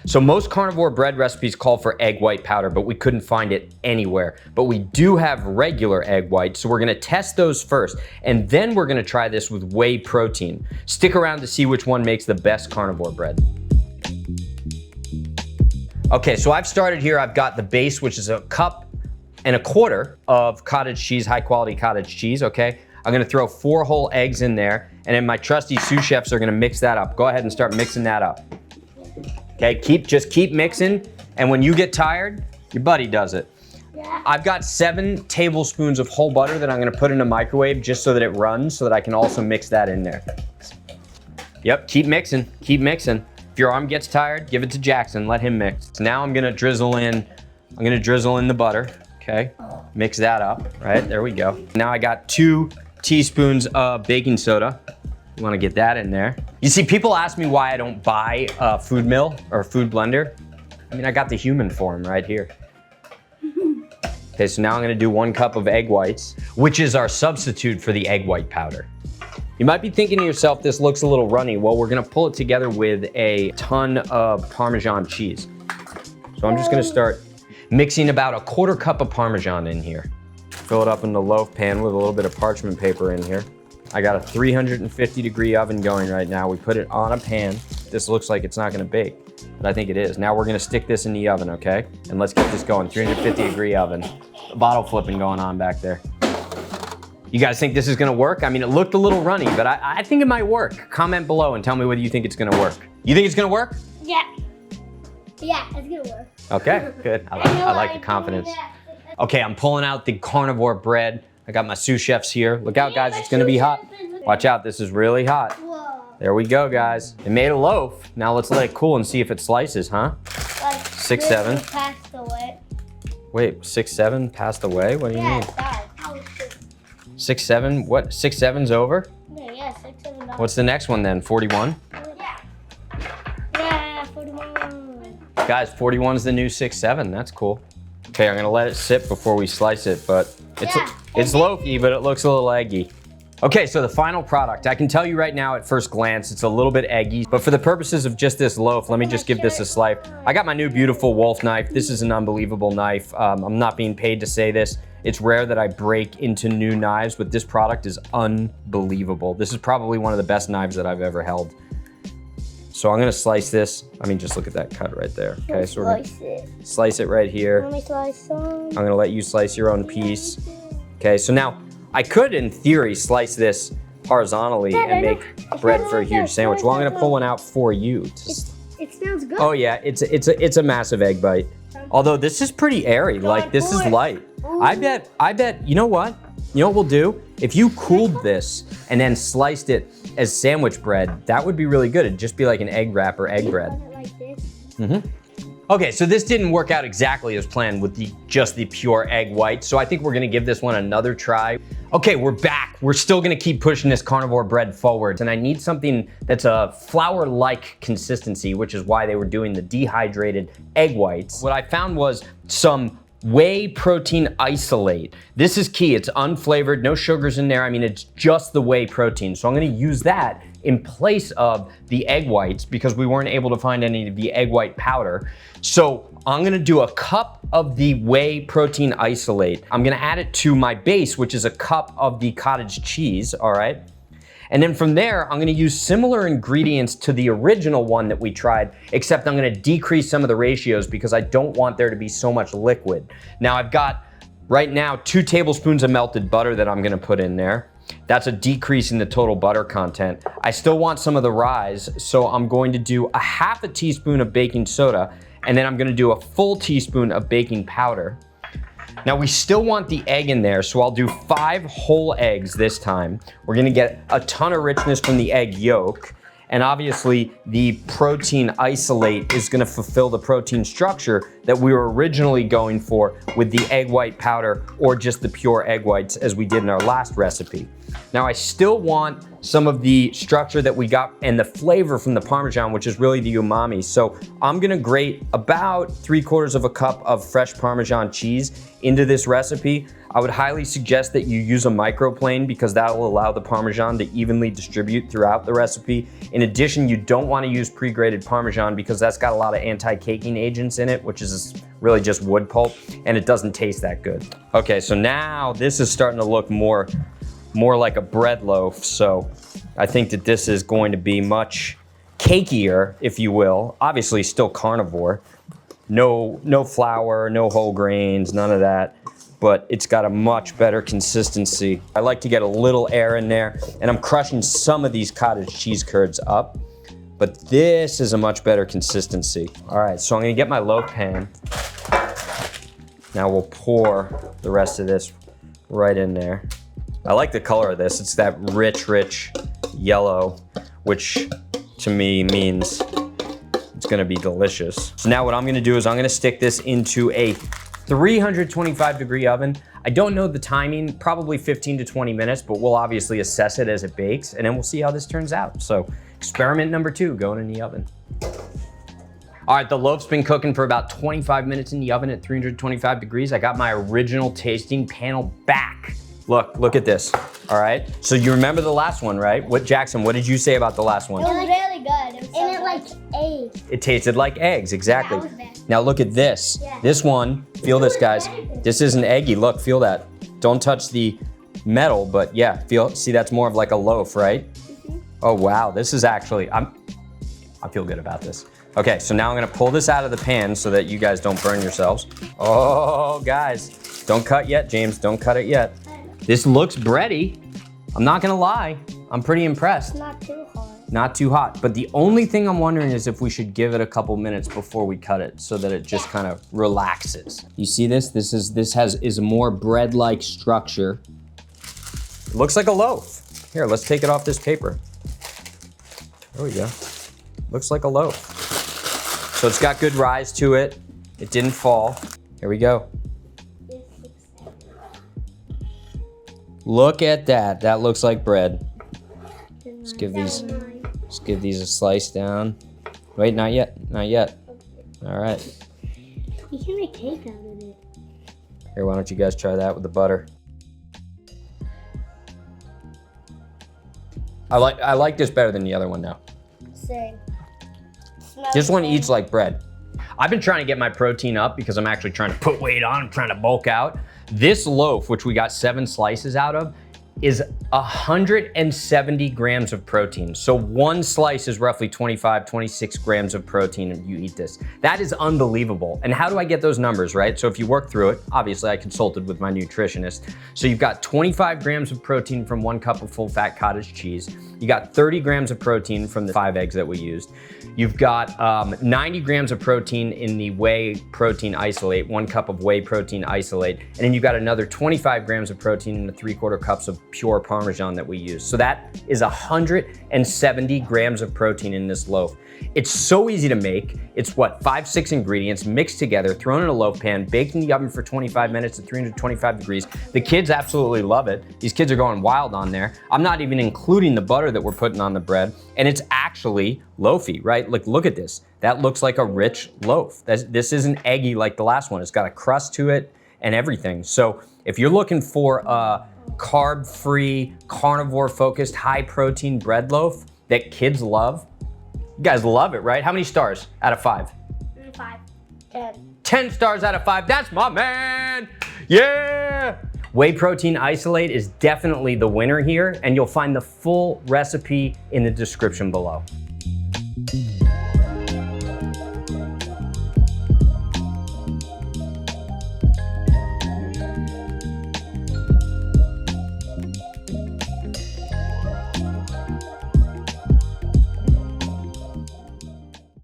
So most carnivore bread recipes call for egg white powder, but we couldn't find it anywhere. But we do have regular egg whites, so we're gonna test those first, and then we're gonna try this with whey protein. Stick around to see which one makes the best carnivore bread. Okay, so I've started here. I've got the base, which is 1.25 cups of cottage cheese, high quality cottage cheese, okay? I'm gonna throw 4 whole eggs in there, and then my trusty sous chefs are gonna mix that up. Go ahead and start mixing that up. Okay, just keep mixing, and when you get tired, your buddy does it. Yeah. I've got 7 tablespoons of whole butter that I'm gonna put in a microwave just so that it runs, so that I can also mix that in there. Yep, keep mixing, keep mixing. If your arm gets tired, give it to Jackson, let him mix. So now I'm gonna drizzle in the butter, okay? Mix that up, right? There we go. Now I got 2 teaspoons of baking soda. You wanna get that in there. You see, people ask me why I don't buy a food mill or a food blender. I mean, I got the human form right here. Okay, so now I'm gonna do 1 cup of egg whites, which is our substitute for the egg white powder. You might be thinking to yourself, this looks a little runny. Well, we're gonna pull it together with a ton of Parmesan cheese. So I'm just gonna start mixing about 1/4 cup of Parmesan in here. Fill it up in the loaf pan with a little bit of parchment paper in here. I got a 350-degree oven going right now. We put it on a pan. This looks like it's not gonna bake, but I think it is. Now we're gonna stick this in the oven, okay? And let's get this going, 350-degree oven. Bottle flipping going on back there. You guys think this is gonna work? I mean, it looked a little runny, but I think it might work. Comment below and tell me whether you think it's gonna work. You think it's gonna work? Yeah. Yeah, it's gonna work. Okay, good. I like the confidence. Okay, I'm pulling out the carnivore bread. I got my sous chefs here. Look out, guys, it's gonna be hot. Watch out, this is really hot. Whoa. There we go, guys. It made a loaf. Now let's let it cool and see if it slices, huh? Like 6, 7. Passed away. Wait, 6, 7 passed away? What do you mean? Yeah, 6, 7, what? 6, 7's over? yeah, 6, 7. What's the next one then, 41? Yeah, 41. Guys, 41 is the new 6, 7, that's cool. Okay, I'm gonna let it sit before we slice it, but it's loafy, but it looks a little eggy. Okay, so the final product. I can tell you right now at first glance, it's a little bit eggy, but for the purposes of just this loaf, let me just give this a slice. I got my new beautiful Wolf knife. This is an unbelievable knife. I'm not being paid to say this. It's rare that I break into new knives, but this product is unbelievable. This is probably one of the best knives that I've ever held. So I'm gonna slice this. I mean, just look at that cut right there. Okay, so we're gonna slice it right here. Let me slice some. I'm gonna let you slice your own piece. Okay, so now I could, in theory, slice this horizontally and make bread for a huge sandwich. Well, I'm gonna pull one out for you. It smells good. Oh yeah, it's a massive egg bite. Although this is pretty airy, like this is light. I bet, you know what? You know what we'll do? If you cooled this and then sliced it as sandwich bread, that would be really good. It'd just be like an egg wrap or egg bread. Like this. Mm-hmm. Okay, so this didn't work out exactly as planned with just the pure egg white, so I think we're gonna give this one another try. Okay, we're back. We're still gonna keep pushing this carnivore bread forward, and I need something that's a flour-like consistency, which is why they were doing the dehydrated egg whites. What I found was some whey protein isolate. This is key. It's unflavored, no sugars in there. I mean, it's just the whey protein. So I'm gonna use that in place of the egg whites because we weren't able to find any of the egg white powder. So I'm gonna do 1 cup of the whey protein isolate. I'm gonna add it to my base, which is 1 cup of the cottage cheese, all right? And then from there, I'm gonna use similar ingredients to the original one that we tried, except I'm gonna decrease some of the ratios because I don't want there to be so much liquid. Now I've got, right now, 2 tablespoons of melted butter that I'm gonna put in there. That's a decrease in the total butter content. I still want some of the rise, so I'm going to do 1/2 teaspoon of baking soda, and then I'm gonna do 1 full teaspoon of baking powder. Now we still want the egg in there, so I'll do 5 whole eggs this time. We're gonna get a ton of richness from the egg yolk, and obviously the protein isolate is gonna fulfill the protein structure that we were originally going for with the egg white powder or just the pure egg whites as we did in our last recipe. Now I still want some of the structure that we got and the flavor from the Parmesan, which is really the umami. So I'm gonna grate about 3/4 of a cup of fresh Parmesan cheese into this recipe. I would highly suggest that you use a microplane because that will allow the Parmesan to evenly distribute throughout the recipe. In addition, you don't want to use pre-grated Parmesan because that's got a lot of anti-caking agents in it, which is really just wood pulp, and it doesn't taste that good. Okay, so now this is starting to look more like a bread loaf, so I think that this is going to be much cakier, if you will. Obviously still carnivore. No flour, no whole grains, none of that, but it's got a much better consistency. I like to get a little air in there, and I'm crushing some of these cottage cheese curds up, but this is a much better consistency. All right, so I'm gonna get my loaf pan. Now we'll pour the rest of this right in there. I like the color of this. It's that rich yellow, which to me means it's gonna be delicious. So now what I'm gonna do is I'm gonna stick this into a 325-degree oven. I don't know the timing, probably 15 to 20 minutes, but we'll obviously assess it as it bakes, and then we'll see how this turns out. So experiment number 2, going in the oven. All right, the loaf's been cooking for about 25 minutes in the oven at 325 degrees. I got my original tasting panel back. Look at this, all right? So you remember the last one, right? Jackson, what did you say about the last one? It was really good. It was like eggs. It tasted like eggs, exactly. Yeah, that was bad. Now look at this. Yeah. This one, feel this, guys. This isn't eggy, look, feel that. Don't touch the metal, but yeah, see that's more of like a loaf, right? Oh wow, this is actually, I feel good about this. Okay, so now I'm gonna pull this out of the pan so that you guys don't burn yourselves. Oh, guys, don't cut yet, James, don't cut it yet. This looks bready. I'm not gonna lie, I'm pretty impressed. It's not too hot. Not too hot, but the only thing I'm wondering is if we should give it a couple minutes before we cut it so that it just kind of relaxes. You see this? This is a more bread-like structure. It looks like a loaf. Here, let's take it off this paper. There we go. Looks like a loaf. So it's got good rise to it. It didn't fall. Here we go. Look at that. That looks like bread. Let's give these a slice down. Wait, not yet. Not yet. All right. You can make cake out of it. Here, why don't you guys try that with the butter? I like this better than the other one now. Same. This one eats like bread. I've been trying to get my protein up because I'm actually trying to put weight on. I'm trying to bulk out. This loaf, which we got 7 slices out of, is 170 grams of protein. So one slice is roughly 25, 26 grams of protein if you eat this. That is unbelievable. And how do I get those numbers, right? So if you work through it, obviously I consulted with my nutritionist. So you've got 25 grams of protein from 1 cup of full fat cottage cheese. You got 30 grams of protein from the 5 eggs that we used. You've got 90 grams of protein in the whey protein isolate, 1 cup of whey protein isolate, and then you've got another 25 grams of protein in the 3/4 cups of pure Parmesan that we use. So that is 170 grams of protein in this loaf. It's so easy to make. It's what, 5-6 ingredients mixed together, thrown in a loaf pan, baked in the oven for 25 minutes at 325 degrees. The kids absolutely love it. These kids are going wild on there. I'm not even including the butter that we're putting on the bread, and it's actually loafy, right? Like, look at this. That looks like a rich loaf. This isn't eggy like the last one. It's got a crust to it and everything. So if you're looking for a carb-free, carnivore-focused, high-protein bread loaf that kids love, you guys love it, right? How many stars out of 5? 5. 10. 10 stars out of 5. That's my man. Yeah. Whey protein isolate is definitely the winner here, and you'll find the full recipe in the description below.